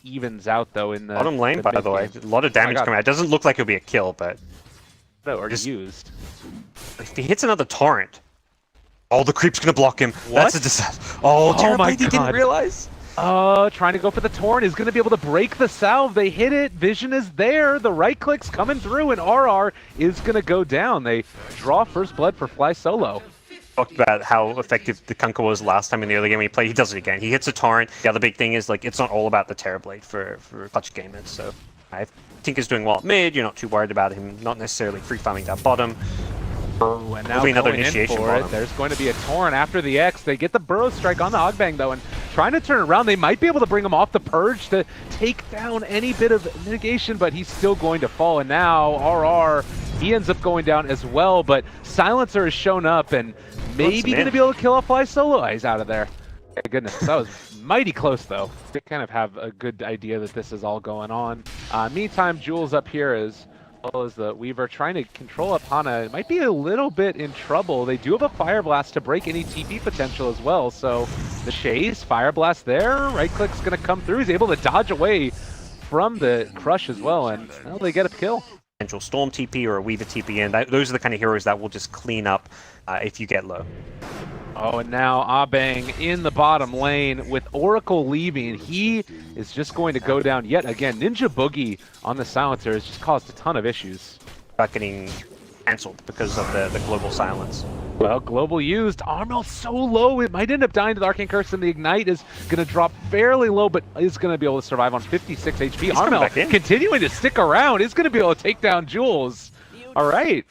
evens out though in the bottom lane, by the way. A lot of damage coming out. It doesn't look like it'll be a kill, but already used. If he hits another torrent, oh, the creep's gonna block him. What? That's a disaster. Oh, my he didn't God. realize. Trying to go for the torrent is going to be able to break the salve. They hit it. Vision is there. The right click's coming through, and RR is going to go down. They draw first blood for Fly Solo. Talked about how effective the Kunkka was last time in the early game when he played. He does it again. He hits a torrent. The other big thing is, like, it's not all about the Terrorblade for clutch gamers. So I think he's doing well at mid. You're not too worried about him not necessarily free farming that bottom. Oh, and now another going initiation in for it. There's going to be a torrent after the X. They get the burrow strike on the Ogbang though, and trying to turn around. They might be able to bring him off the purge to take down any bit of mitigation, but he's still going to fall. And now RR, he ends up going down as well. But Silencer has shown up and maybe going to be able to kill off Fly Solo. Oh, he's out of there. Okay, goodness, that was mighty close though. They kind of have a good idea that this is all going on. Meantime, Jules up here is. As the Weaver trying to control up Hana. It might be a little bit in trouble. They do have a Fire Blast to break any TP potential as well. So the Chase, Fire Blast there. Right click's going to come through. He's able to dodge away from the Crush as well. And well, they get a kill. Potential Storm TP or a Weaver TP in. Those are the kind of heroes that will just clean up if you get low. Oh, and now Ogbang in the bottom lane with Oracle leaving. He is just going to go down yet again. Ninja Boogie on the Silencer has just caused a ton of issues. About getting cancelled because of the global silence. Well, global used. Armel so low, it might end up dying to the Arcane Curse, and the Ignite is going to drop fairly low, but is going to be able to survive on 56 HP. Armel continuing to stick around, is going to be able to take down Jules. All right.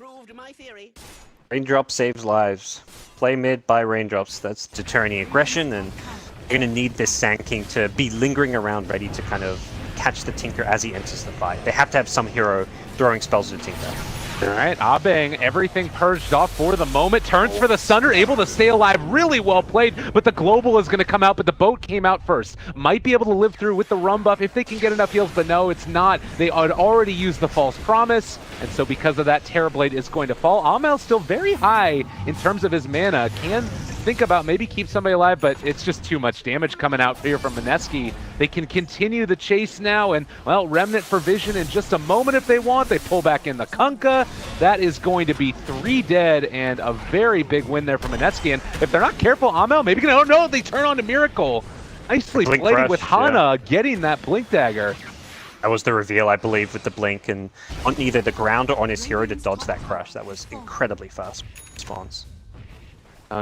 Raindrop saves lives. Play mid by raindrops. That's deterring aggression, and you're going to need this Sand King to be lingering around ready to kind of catch the Tinker as he enters the fight. They have to have some hero throwing spells at the Tinker. All right, Ogbang, everything purged off for the moment. Turns for the Sunder, able to stay alive. Really well played, but the Global is going to come out, but the boat came out first. Might be able to live through with the Rum buff if they can get enough heals, but no, it's not. They had already used the False Promise, and so because of that, Terrorblade is going to fall. Amel's still very high in terms of his mana. Can think about maybe keep somebody alive, but it's just too much damage coming out here from Mineski. They can continue the chase now, and, well, Remnant for Vision in just a moment if they want. They pull back in the Kunkka. That is going to be 3 dead and a very big win there for Mineski. And if they're not careful, Amel maybe can, oh no, they turn on to Miracle. Nicely played with Hana getting that Blink Dagger. That was the reveal, I believe, with the Blink, and on either the ground or on his hero to dodge that crush. That was incredibly fast response.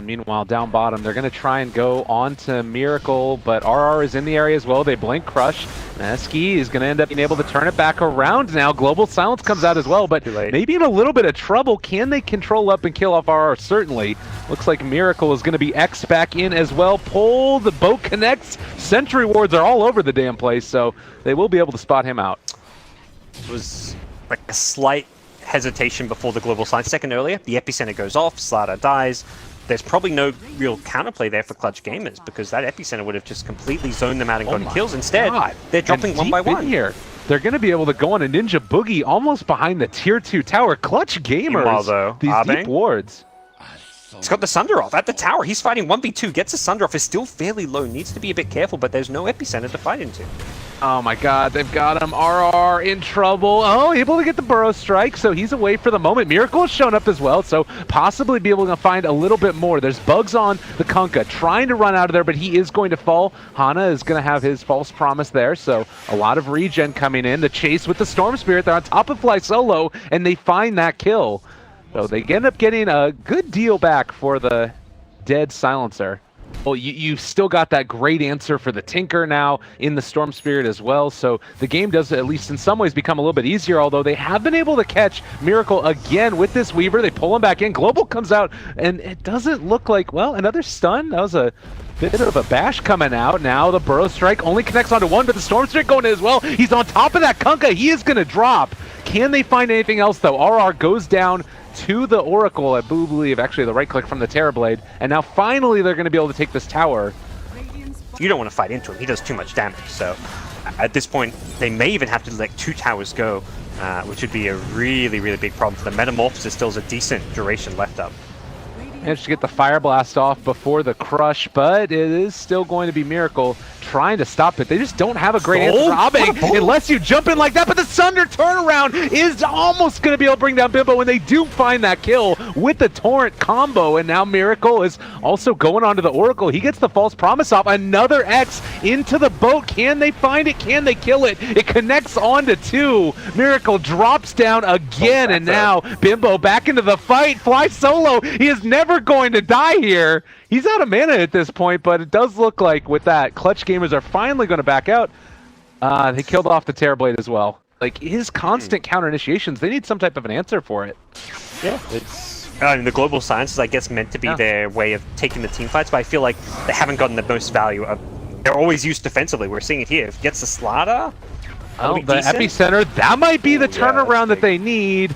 Meanwhile, down bottom, they're going to try and go on to Miracle, but RR is in the area as well. They blink Crush. Mineski is going to end up being able to turn it back around now. Global Silence comes out as well, but maybe in a little bit of trouble. Can they control up and kill off RR? Certainly. Looks like Miracle is going to be X back in as well. Pull, the boat connects. Sentry wards are all over the damn place, so they will be able to spot him out. It was like a slight hesitation before the Global Silence. Second earlier, the Epicenter goes off, Slaughter dies. There's probably no real counterplay there for Clutch Gamers because that Epicenter would have just completely zoned them out and gotten kills. Instead, they're dropping one by one. Here. They're going to be able to go on a Ninja Boogie almost behind the Tier 2 tower. Clutch Gamers, meanwhile, though, these deep wards. He's got the Sunder off at the tower. He's fighting 1v2, gets the Sunder off, is still fairly low, needs to be a bit careful, but there's no Epicenter to fight into. Oh my god, they've got him. RR in trouble. Oh, able to get the Burrow Strike, so he's away for the moment. Miracle has shown up as well, so possibly be able to find a little bit more. There's bugs on the Kunkka, trying to run out of there, but he is going to fall. Hana is going to have his False Promise there, so a lot of regen coming in. The chase with the Storm Spirit, they're on top of Fly Solo, and they find that kill. So they end up getting a good deal back for the dead Silencer. Well, you've still got that great answer for the Tinker now in the Storm Spirit as well, so the game does, at least in some ways, become a little bit easier, although they have been able to catch Miracle again with this Weaver. They pull him back in. Global comes out, and it doesn't look like, well, another stun. That was a bit of a bash coming out. Now the Burrow Strike only connects onto one, but the Storm Strike going in as well. He's on top of that Kunkka. He is going to drop. Can they find anything else, though? RR goes down to the Oracle, I believe, actually the right click from the Terrorblade, and now finally they're going to be able to take this tower. You don't want to fight into him, he does too much damage, so at this point they may even have to let 2 towers go, which would be a really, really big problem for the Metamorphosis. Still has a decent duration left up. Managed to get the Fire Blast off before the Crush, but it is still going to be Miracle trying to stop it. They just don't have a great answer Oh, for Abe unless you jump in like that. But the Sunder turnaround is almost going to be able to bring down Bimbo when they do find that kill with the Torrent combo. And now Miracle is also going onto the Oracle. He gets the false promise off. Another X into the boat. Can they find it? Can they kill it? It connects onto 2. Miracle drops down again, and now Bimbo back into the fight. Fly solo. He is never going to die here. He's out of mana at this point, but it does look like with that, Clutch Gamers are finally going to back out. They killed off the Terrorblade as well. Like, his constant counter initiations, they need some type of an answer for it. Yeah, it's... I mean, the Global Silence is, I guess, meant to be their way of taking the team fights, but I feel like they haven't gotten the most value of... They're always used defensively. We're seeing it here. If it gets the Slaughter... Oh, the Epicenter, that might be the turnaround that they need.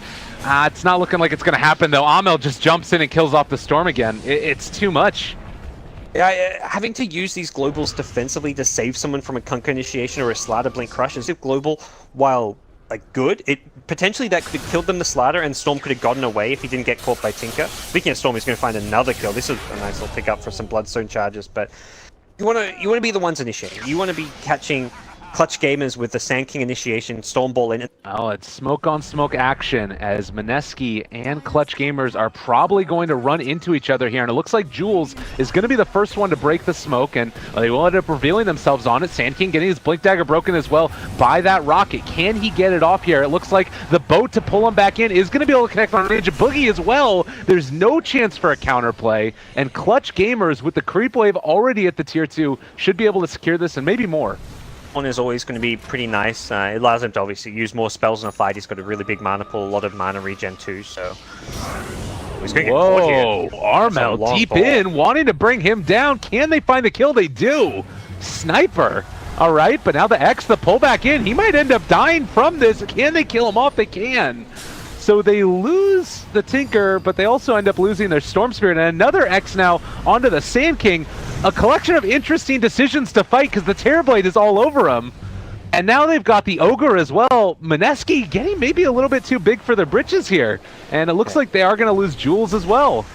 It's not looking like it's going to happen, though. Amel just jumps in and kills off the Storm again. It's too much. Yeah, having to use these globals defensively to save someone from a Kunkka initiation or a Slaughter Blink Crush, as if global, while like good, it potentially that could have killed them the Slaughter, and Storm could have gotten away if he didn't get caught by Tinker. Speaking of Storm, he's going to find another kill. This is a nice little pickup for some Bloodstone charges, but you want to be the ones initiating. You want to be catching Clutch Gamers with the Sand King initiation, Storm Ball in. Oh, it's smoke on smoke action as Mineski and Clutch Gamers are probably going to run into each other here. And it looks like Jules is going to be the first one to break the smoke, and they will end up revealing themselves on it. Sand King getting his Blink Dagger broken as well by that rocket. Can he get it off here? It looks like the boat to pull him back in is going to be able to connect on Ninja Boogie as well. There's no chance for a counterplay, and Clutch Gamers with the creep wave already at the tier 2 should be able to secure this and maybe more. One is always going to be pretty nice. It allows him to obviously use more spells in a fight. He's got a really big mana pool, a lot of mana regen too, so... He's going to get caught here. Armel deep in, wanting to bring him down. Can they find the kill? They do. Sniper. All right, but now the X, the pullback in. He might end up dying from this. Can they kill him off? They can. So they lose the Tinker, but they also end up losing their Storm Spirit. And another X now onto the Sand King. A collection of interesting decisions to fight because the Terrorblade is all over him. And now they've got the Ogre as well. Mineski getting maybe a little bit too big for their britches here. And it looks like they are going to lose Jules as well.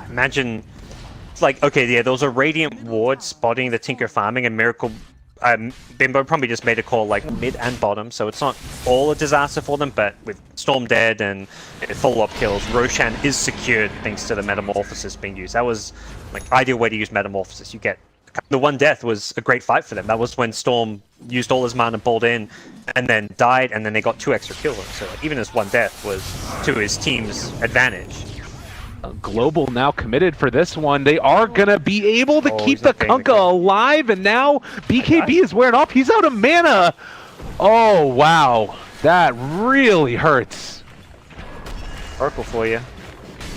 Imagine, like, okay, yeah, there was a Radiant Ward spotting the Tinker farming, and Miracle... Bimbo probably just made a call like mid and bottom, so it's not all a disaster for them, but with Storm dead and follow-up kills, Roshan is secured thanks to the Metamorphosis being used. That was like ideal way to use Metamorphosis. You get the one death was a great fight for them. That was when Storm used all his mana, balled in, and then died, and then they got 2 extra kills. So like, even as one death was to his team's advantage. Global now committed for this one. They are going to be able to keep the Kunkka alive, and now BKB is wearing off. He's out of mana. Oh, wow. That really hurts. Oracle for you.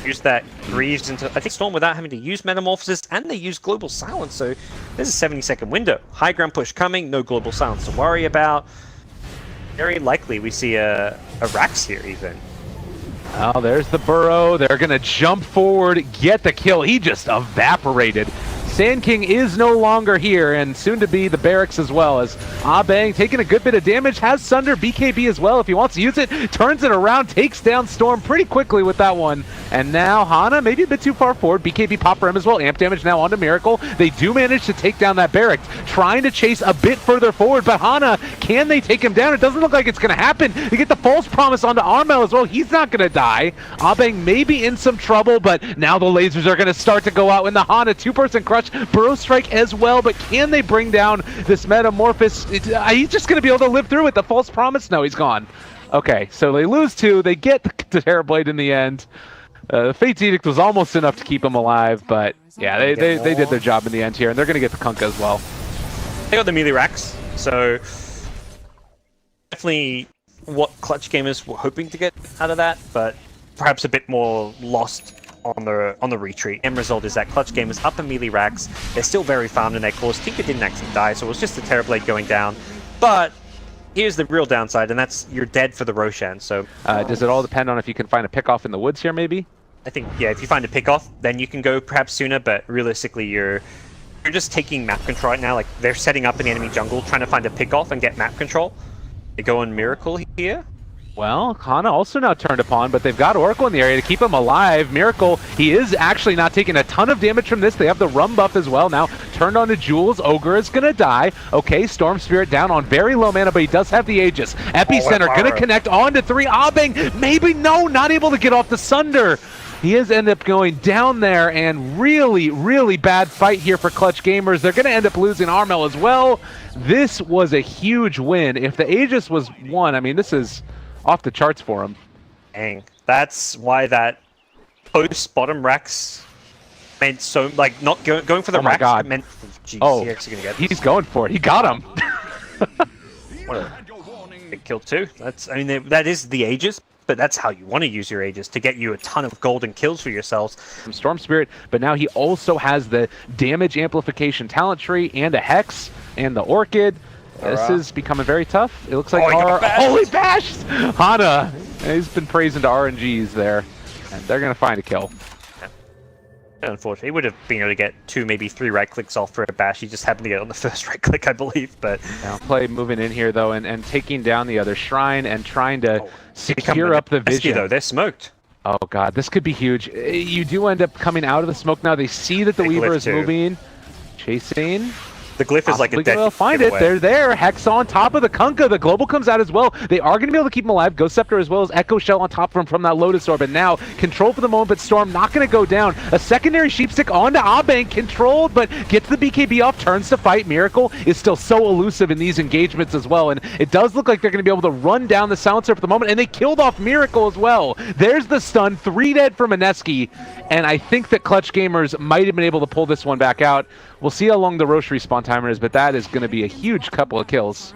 Use that Greaves into, I think, Storm without having to use Metamorphosis, and they use Global Silence, so there's a 70-second window. High ground push coming, no Global Silence to worry about. Very likely we see a Rax here, even. Oh, there's the burrow. They're going to jump forward, get the kill. He just evaporated. Sand King is no longer here, and soon to be the barracks as well, as Abang taking a good bit of damage, has Sunder BKB as well if he wants to use it, turns it around, takes down Storm pretty quickly with that one. And now Hana, maybe a bit too far forward, BKB pop for him as well, amp damage now onto Miracle. They do manage to take down that barrack, trying to chase a bit further forward, but Hana, can they take him down? It doesn't look like it's going to happen. They get the false promise onto Armel as well. He's not going to die. Abang may be in some trouble, but now the lasers are going to start to go out in the Hana 2-person crush. Burrow Strike as well, but can they bring down this Metamorphosis? He's just going to be able to live through it. The false promise? No, he's gone. Okay, so they lose 2. They get the Terrorblade in the end. Fate's Edict was almost enough to keep him alive, but yeah, they did their job in the end here, and they're going to get the Kunkka as well. They got the melee racks, so definitely what Clutch Gamers were hoping to get out of that, but perhaps a bit more lost on the retreat. End result is that Clutch Gamers up in melee racks. They're still very farmed in their cores. Tinker didn't actually die, so it was just the Terrorblade going down. But here's the real downside, and that's you're dead for the Roshan. So does it all depend on if you can find a pick-off in the woods here, maybe? I think, yeah, if you find a pick-off, then you can go perhaps sooner, but realistically you're just taking map control right now. Like, they're setting up an enemy jungle, trying to find a pick-off and get map control. They go on Miracle here. Well, Hana also now turned upon, but they've got Oracle in the area to keep him alive. Miracle, he is actually not taking a ton of damage from this. They have the rum buff as well. Now turned on to Jules. Ogre is going to die. Okay, Storm Spirit down on very low mana, but he does have the Aegis. Epicenter going to connect on to 3. Abeng, maybe no, not able to get off the Sunder. He has ended up going down there, and really, really bad fight here for Clutch Gamers. They're going to end up losing Armel as well. This was a huge win. If the Aegis was won, I mean, this is off the charts for him. Dang. That's why that post-bottom racks meant so, like, not going for the racks. God. Meant, geez, Oh, he actually gonna get this. he's going for it. He got him. What a big kill too. That's, I mean, that is the Aegis, but that's how you want to use your Aegis, to get you a ton of golden kills for yourselves. From Storm Spirit, but now he also has the damage amplification talent tree and a Hex and the Orchid. This is becoming very tough. It looks like holy bashed! Hana, he's been praising to RNGs there, and they're going to find a kill. Unfortunately, he would have been able to get 2, maybe 3 right clicks off for a bash. He just happened to get on the first right click, I believe. But now play moving in here though, and taking down the other shrine and trying to secure up the vision. Though they're smoked. Oh god, this could be huge. You do end up coming out of the smoke now. They see that the Weaver is moving, chasing. The glyph is like a dead find it. They're there. Hex on top of the Kunkka. The Global comes out as well. They are going to be able to keep him alive. Ghost Scepter as well as Echo Shell on top from that Lotus Orb. And now, control for the moment, but Storm not going to go down. A secondary Sheepstick onto Abeng. Controlled, but gets the BKB off. Turns to fight. Miracle is still so elusive in these engagements as well. And it does look like they're going to be able to run down the Silencer for the moment. And they killed off Miracle as well. There's the stun. 3 dead for Mineski. And I think that Clutch Gamers might have been able to pull this one back out. We'll see how long the Roche respawn timer is, but that is going to be a huge couple of kills.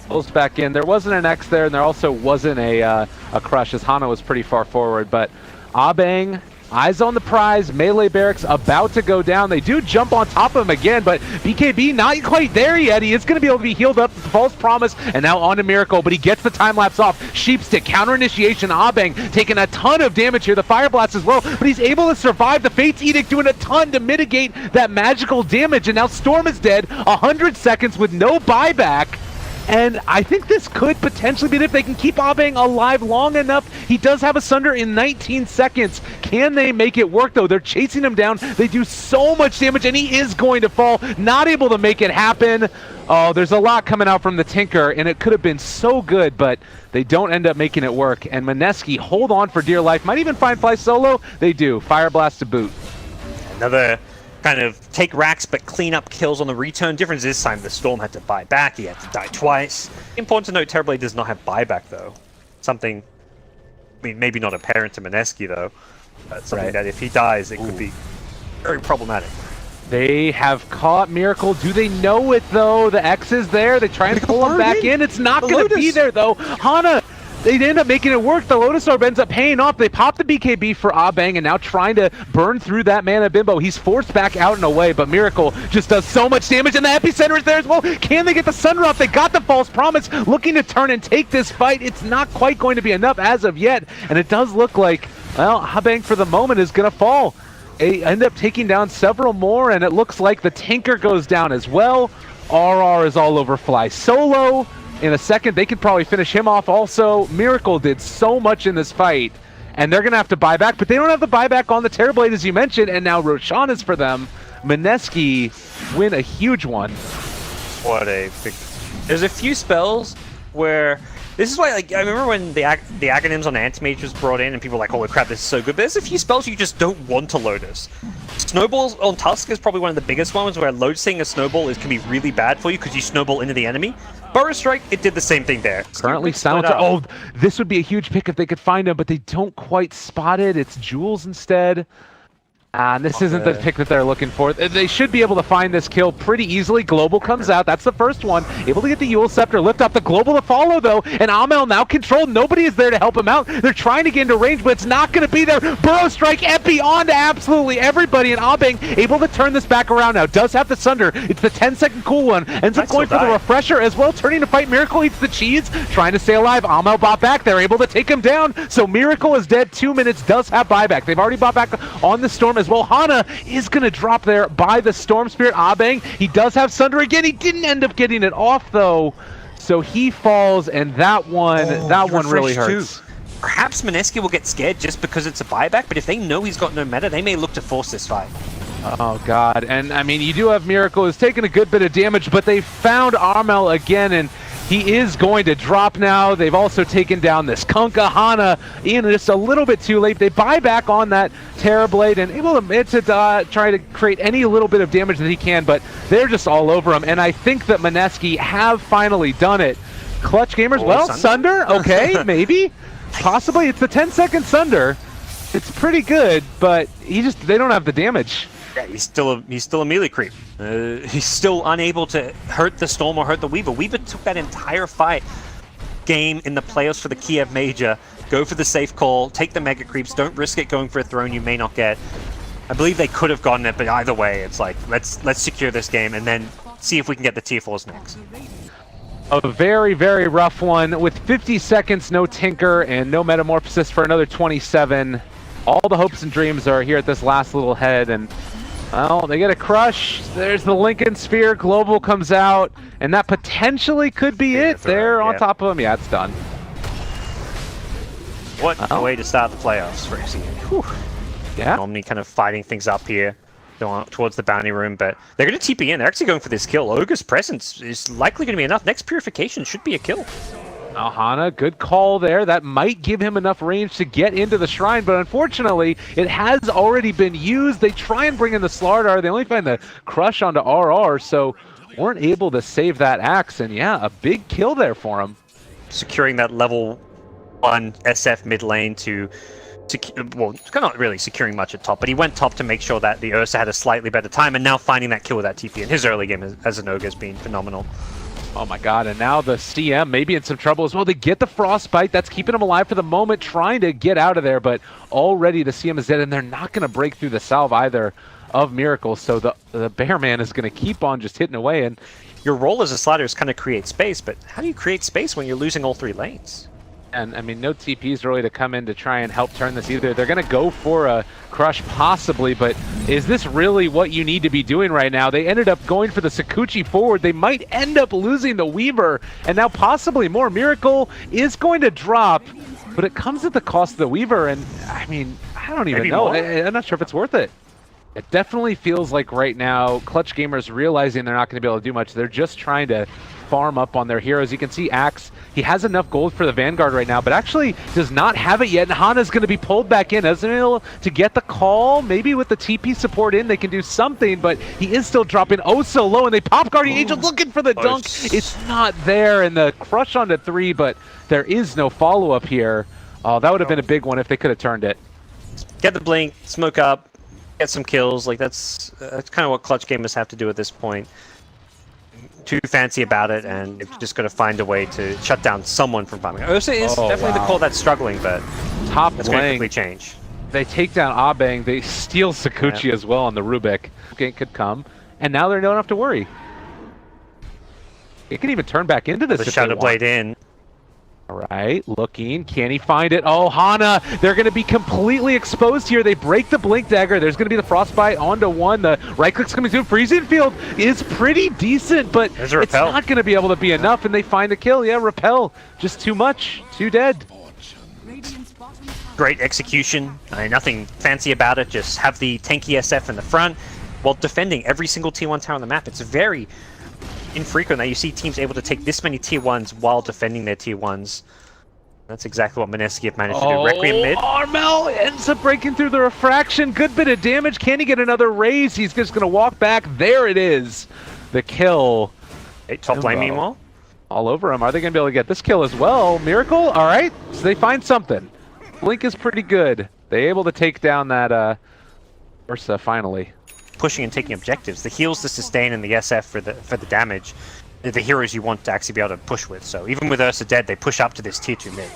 Pulls back in. There wasn't an X there, and there also wasn't a crush, as Hana was pretty far forward. But Abeng, eyes on the prize. Melee Barracks about to go down. They do jump on top of him again, but BKB not quite there yet. He is going to be able to be healed up. False Promise, and now on to Miracle, but he gets the time lapse off. Sheepstick, counter initiation. Abeng taking a ton of damage here. The Fire Blast as well, but he's able to survive. The Fate's Edict doing a ton to mitigate that magical damage, and now Storm is dead. 100 seconds with no buyback. And I think this could potentially be it if they can keep Abeng alive long enough. He does have a Sunder in 19 seconds. Can they make it work, though? They're chasing him down. They do so much damage, and he is going to fall. Not able to make it happen. Oh, there's a lot coming out from the Tinker, and it could have been so good, but they don't end up making it work. And Mineski hold on for dear life. Might even find Fly solo. They do. Fire Blast to boot. Another kind of take racks but clean up kills on the return. Difference this time, the Storm had to buy back. He had to die twice. Important to note, Terrorblade does not have buyback, though. Something, I mean, maybe not apparent to Mineski, though. But something that if he dies, it could be very problematic. They have caught Miracle. Do they know it, though? The X is there. They try and pull him back in. It's not going to be there, though. Hana, they end up making it work. The Lotus Orb ends up paying off. They pop the BKB for Abeng and now trying to burn through that mana Bimbo. He's forced back out and away, but Miracle just does so much damage, and the Epicenter is there as well. Can they get the Sunder off? They got the False Promise, looking to turn and take this fight. It's not quite going to be enough as of yet, and it does look like, well, Abeng for the moment is going to fall. They end up taking down several more, and it looks like the Tinker goes down as well. RR is all over Fly solo. In a second, they could probably finish him off also. Miracle did so much in this fight, and they're going to have to buy back, but they don't have the buyback on the Terrorblade, as you mentioned, and now Roshan is for them. Mineski win a huge one. What a big... There's a few spells where... This is why, like, I remember when the Aghanims on Anti-Mage was brought in and people were like, holy crap, this is so good, but there's a few spells you just don't want to Lotus. Snowballs on Tusk is probably one of the biggest ones where Lotusing a Snowball can be really bad for you because you snowball into the enemy. Burrow Strike, it did the same thing there. Currently Silencer. Oh, this would be a huge pick if they could find him, but they don't quite spot it. It's Jules instead. And this isn't the pick that they're looking for. They should be able to find this kill pretty easily. Global comes out. That's the first one. Able to get the Yule Scepter. Lift up the Global to follow, though. And Amel now controlled. Nobody is there to help him out. They're trying to get into range, but it's not going to be there. Burrow Strike, Epi on to absolutely everybody. And Abeng able to turn this back around now. Does have the Sunder. It's the 10-second cool one. Ends up going for the Refresher as well. Turning to fight Miracle. Eats the cheese. Trying to stay alive. Amel bought back. They're able to take him down. So Miracle is dead. 2 minutes. Does have buyback. They've already bought back on the Storm as well. Hana is going to drop there by the Storm Spirit. Abeng, he does have Sunder again. He didn't end up getting it off, though. So he falls, and that one really refresh hurts. too. Perhaps Mineski will get scared just because it's a buyback, but if they know he's got no meta, they may look to force this fight. Oh god, and I mean, you do have Miracle who's taken a good bit of damage, but they found Armel again, and he is going to drop now. They've also taken down this Kunkka. Hana, Ian, just a little bit too late. They buy back on that Terrorblade and able to try to create any little bit of damage that he can, but they're just all over him, and I think that Mineski have finally done it. Clutch Gamers, well, Sunder, okay, maybe. Possibly, it's the 10-second Sunder. It's pretty good, but they don't have the damage. Yeah, he's still a melee creep. He's still unable to hurt the Storm or hurt the Weaver. Weaver took that entire fight game in the playoffs for the Kiev Major. Go for the safe call, take the mega creeps, don't risk it going for a throne you may not get. I believe they could have gotten it, but either way, it's like, let's secure this game and then see if we can get the tier 4s next. A very, very rough one with 50 seconds, no Tinker, and no Metamorphosis for another 27. All the hopes and dreams are here at this last little head, and well, they get a crush. There's the Lincoln Sphere. Global comes out, and that potentially could be it. They're on top of him. Yeah, it's done. What a way to start the playoffs for XCA. Yeah. Omni kind of fighting things up here going towards the bounty room, but they're going to TP in. They're actually going for this kill. Ogre's presence is likely going to be enough. Next Purification should be a kill. Now, Hana, good call there. That might give him enough range to get into the shrine, but unfortunately, it has already been used. They try and bring in the Slardar. They only find the crush onto RR, so weren't able to save that axe, and yeah, a big kill there for him. Securing that level 1 SF mid lane to well, not really securing much at top, but he went top to make sure that the Ursa had a slightly better time, and now finding that kill with that TP in his early game as an Ogre has been phenomenal. Oh my god, and now the CM may be in some trouble as well. They get the Frostbite, that's keeping him alive for the moment, trying to get out of there, but already the CM is dead, and they're not going to break through the salve either of Miracle, so the Bearman is going to keep on just hitting away. And your role as a slider is kind of create space, but how do you create space when you're losing all 3 lanes? And I mean, no TPs really to come in to try and help turn this either. They're going to go for a crush possibly, but is this really what you need to be doing right now? They ended up going for the Sakuchi forward. They might end up losing the Weaver, and now possibly more. Miracle is going to drop, but it comes at the cost of the Weaver, and I mean, I don't even know. I'm not sure if it's worth it. It definitely feels like right now, Clutch Gamers realizing they're not going to be able to do much. They're just trying to farm up on their heroes. You can see Axe, he has enough gold for the Vanguard right now, but actually does not have it yet, and Hana's going to be pulled back in. Isn't able to get the call. Maybe with the TP support in, they can do something, but he is still dropping oh so low, and they pop Guardian Angel looking for the dunk. It's not there, and the crush onto 3, but there is no follow-up here. Oh, that would have been a big one if they could have turned it. Get the blink, smoke up, get some kills. Like that's kind of what Clutch Gamers have to do at this point. Too fancy about it, and they've just got to find a way to shut down someone from farming. Ursa is definitely the core that's struggling, but top that's going to quickly change. They take down Abeng, they steal Sakuchi as well on the Rubik. Gank could come, and now they don't have to worry. It can even turn back into this. The Shadow Blade in. All right, looking. Can he find it? Oh, Hana, they're going to be completely exposed here. They break the Blink Dagger. There's going to be the Frostbite onto 1. The right click's coming through. Freezing Field is pretty decent, but it's not going to be able to be enough, and they find a kill. Yeah, Repel, just too much. Too dead. Great execution. Nothing fancy about it. Just have the tanky SF in the front while defending every single Tier 1 tower on the map. It's very infrequent that you see teams able to take this many Tier 1s while defending their Tier 1s. That's exactly what Mineski have managed to do. Requiem mid. Armel ends up breaking through the refraction. Good bit of damage. Can he get another raise? He's just going to walk back. There it is. The kill. Hey, top lane meanwhile. All over him. Are they going to be able to get this kill as well? Miracle? All right. So they find something. Blink is pretty good. They able to take down that Ursa finally. Pushing and taking objectives. The heals, the sustain, and the SF for the damage. The heroes you want to actually be able to push with. So even with Ursa dead, they push up to this tier 2 mid.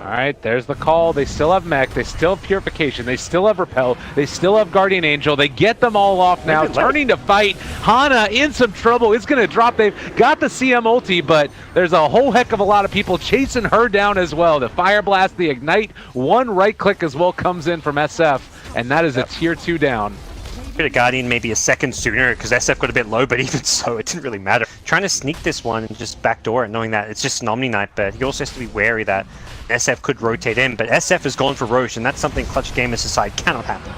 All right, there's the call. They still have Mech. They still have Purification. They still have Repel. They still have Guardian Angel. They get them all off now, turning to fight. Hana in some trouble. It's going to drop. They've got the CM ulti, but there's a whole heck of a lot of people chasing her down as well. The Fire Blast, the Ignite, 1 right click as well comes in from SF, and that is a tier 2 down. have Guardian maybe a second sooner because SF got a bit low, but even so, it didn't really matter. Trying to sneak this one and just backdoor it, knowing that it's just an Omni Knight, but he also has to be wary that SF could rotate in, but SF has gone for Roche, and that's something Clutch Gamers decide cannot happen.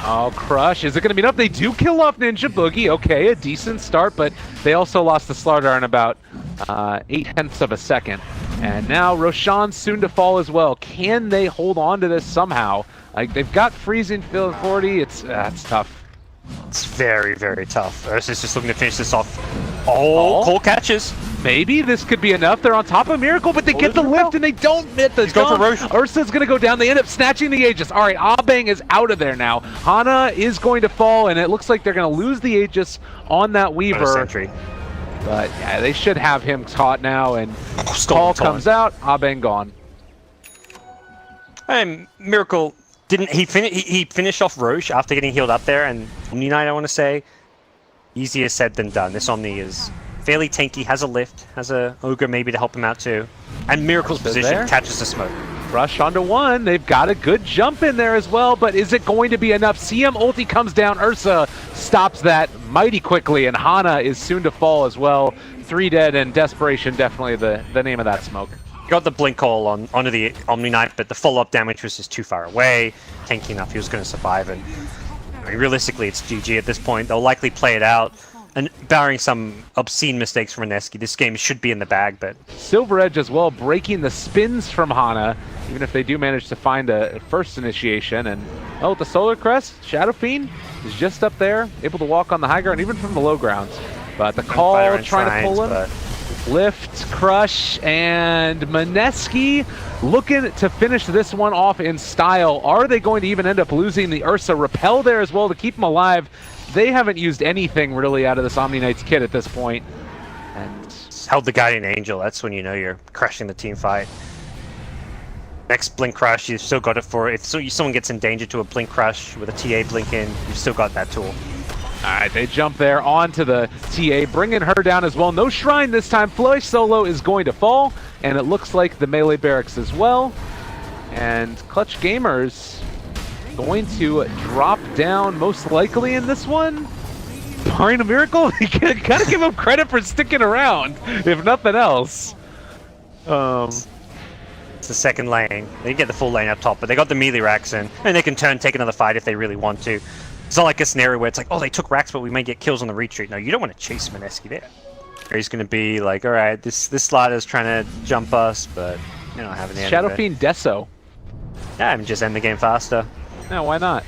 Oh, Crush, is it going to be enough? They do kill off Ninja Boogie. Okay, a decent start, but they also lost the Slardar in about 0.8 of a second. And now Roshan's soon to fall as well. Can they hold on to this somehow? Like, they've got freezing field 40. It's tough. It's very, very tough. Ursa's just looking to finish this off. Oh, Cole catches. Maybe this could be enough. They're on top of Miracle, but they get the lift and they don't hit the jump. Ursa's going to go down. They end up snatching the Aegis. All right, Abang is out of there now. Hana is going to fall, and it looks like they're going to lose the Aegis on that Weaver. But yeah, they should have him caught now, and Call comes out. Abang gone. Miracle didn't he finished off Roche after getting healed up there, and Omni Knight, I want to say, easier said than done. This Omni is fairly tanky, has a lift, has a Ogre maybe to help him out too, and Miracle's position catches the smoke. Rush onto one. They've got a good jump in there as well, but is it going to be enough? CM ulti comes down. Ursa stops that mighty quickly, and Hana is soon to fall as well. 3 dead, and Desperation definitely the name of that smoke. Got the blink call onto the Omni Knight, but the follow-up damage was just too far away. Tanky enough, he was going to survive, and I mean, realistically, it's GG at this point. They'll likely play it out. And barring some obscene mistakes from Mineski, this game should be in the bag, but... Silver Edge as well, breaking the spins from Hana, even if they do manage to find a first initiation. And, oh, the Solar Crest, Shadow Fiend is just up there, able to walk on the high ground, even from the low grounds. But the call trying to pull him. But... Lift, Crush, and Mineski looking to finish this one off in style. Are they going to even end up losing the Ursa? Repel there as well to keep him alive. They haven't used anything really out of this Omni Knight's kit at this point. And held the Guardian Angel. That's when you know you're crushing the team fight. Next Blink Crush, you've still got it for if someone gets in danger to a Blink Crush with a TA Blink in, you've still got that tool. Alright, they jump there onto the TA, bringing her down as well. No Shrine this time. Floy Solo is going to fall, and it looks like the Melee Barracks as well. And Clutch Gamers going to drop down most likely in this one. Barring a Miracle, you gotta give him credit for sticking around, if nothing else. It's the second lane. They get the full lane up top, but they got the melee racks in, and they can take another fight if they really want to. It's not like a scenario where it's like, oh, they took racks, but we may get kills on the retreat. No, you don't want to chase Mineski there. He's going to be like, all right, this slider's trying to jump us, but you don't have any. Shadow Fiend Deso. Yeah, I'm just end the game faster. No, why not?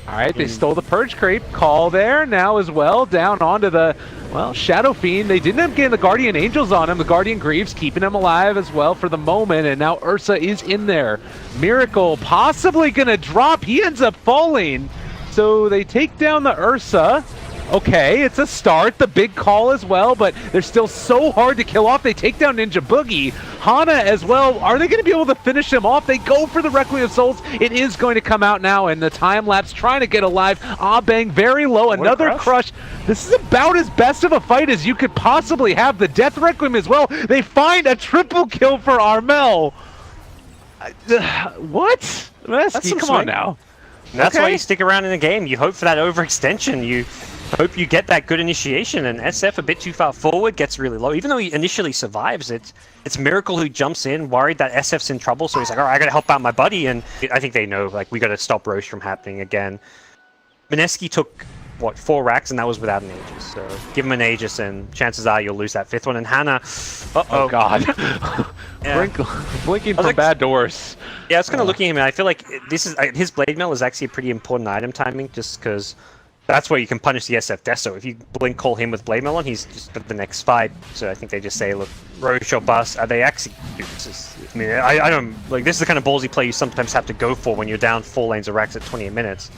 All right, they stole the Purge Creep. Call there now as well, down onto the, well, Shadow Fiend. They didn't have getting the Guardian Angels on him. The Guardian Greaves keeping him alive as well for the moment, and now Ursa is in there. Miracle possibly going to drop. He ends up falling. So they take down the Ursa. Okay, it's a start. The big call as well, but they're still so hard to kill off. They take down Ninja Boogie. Hana as well. Are they going to be able to finish him off? They go for the Requiem of Souls. It is going to come out now, and the time lapse trying to get alive. Abang very low. Another crush. This is about as best of a fight as you could possibly have. The Death Requiem as well. They find a triple kill for Armel. What? Mineski, come on now. And that's why you stick around in the game. You hope for that overextension. You hope you get that good initiation, and SF a bit too far forward, gets really low. Even though he initially survives, it's Miracle who jumps in, worried that SF's in trouble, so he's like, all right, I gotta help out my buddy, and I think they know, like, we gotta stop Roche from happening again. Mineski took, what, 4 racks, and that was without an Aegis, so give him an Aegis, and chances are you'll lose that 5th one, and Hana, oh god. Yeah. Blinking from bad doors. Yeah, I was kind of looking at him, and I feel like this is his Blade Mail is actually a pretty important item timing, just because that's where you can punish the SF Deso. If you blink call him with Blade Mail on, he's just for the next fight. So I think they just say, look, Roche or bust. Are they actually? I mean, I don't like. This is the kind of ballsy play you sometimes have to go for when you're down 4 lanes of racks at 28 minutes.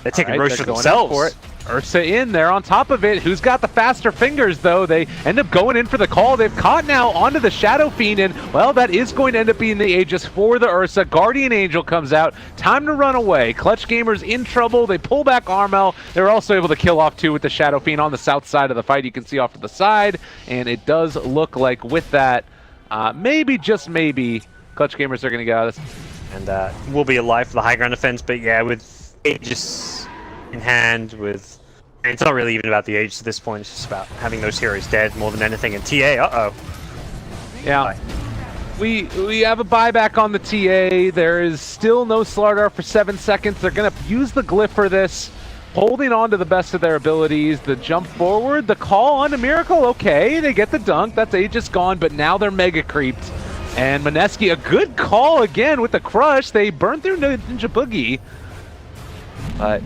They're taking Roche for themselves. Ursa in there on top of it. Who's got the faster fingers, though? They end up going in for the call. They've caught now onto the Shadow Fiend, and, well, that is going to end up being the Aegis for the Ursa. Guardian Angel comes out. Time to run away. Clutch Gamers in trouble. They pull back Armel. They're also able to kill off, too, with the Shadow Fiend on the south side of the fight. You can see off to the side, and it does look like with that, maybe, just maybe, Clutch Gamers are going to get out of this. And we'll be alive for the high ground defense, but yeah, with Aegis in hand with... It's not really even about the age at this point, it's just about having those heroes dead more than anything. And TA, uh-oh. Yeah. We have a buyback on the TA. There is still no Slardar for 7 seconds. They're going to use the glyph for this, holding on to the best of their abilities. The jump forward, the call on to Miracle, okay, they get the dunk. That's Aegis gone, but now they're mega creeped. And Mineski, a good call again with the crush. They burn through Ninja Boogie. But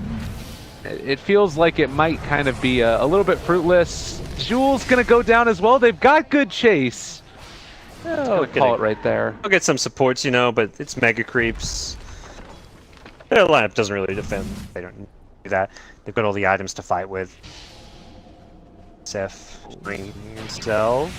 it feels like it might kind of be a little bit fruitless. Jules going to go down as well. They've got good chase. Oh, call it right there. I'll get some supports, you know, but it's mega creeps. Their lineup doesn't really defend. They don't do that. They've got all the items to fight with. Seth bringing himself.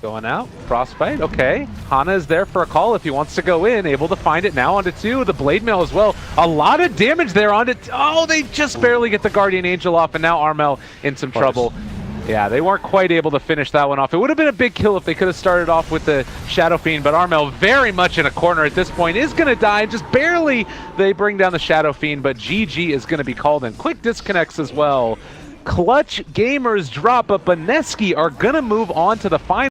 Going out. Frostbite. Okay. Hana is there for a call if he wants to go in. Able to find it now onto 2. The Blade Mail as well. A lot of damage there onto... Oh, they just barely get the Guardian Angel off, and now Armel in some trouble. Yeah, they weren't quite able to finish that one off. It would have been a big kill if they could have started off with the Shadow Fiend, but Armel very much in a corner at this point, is going to die. Just barely they bring down the Shadow Fiend, but GG is going to be called in. Quick disconnects as well. Clutch Gamers drop, but Mineski are going to move on to the final.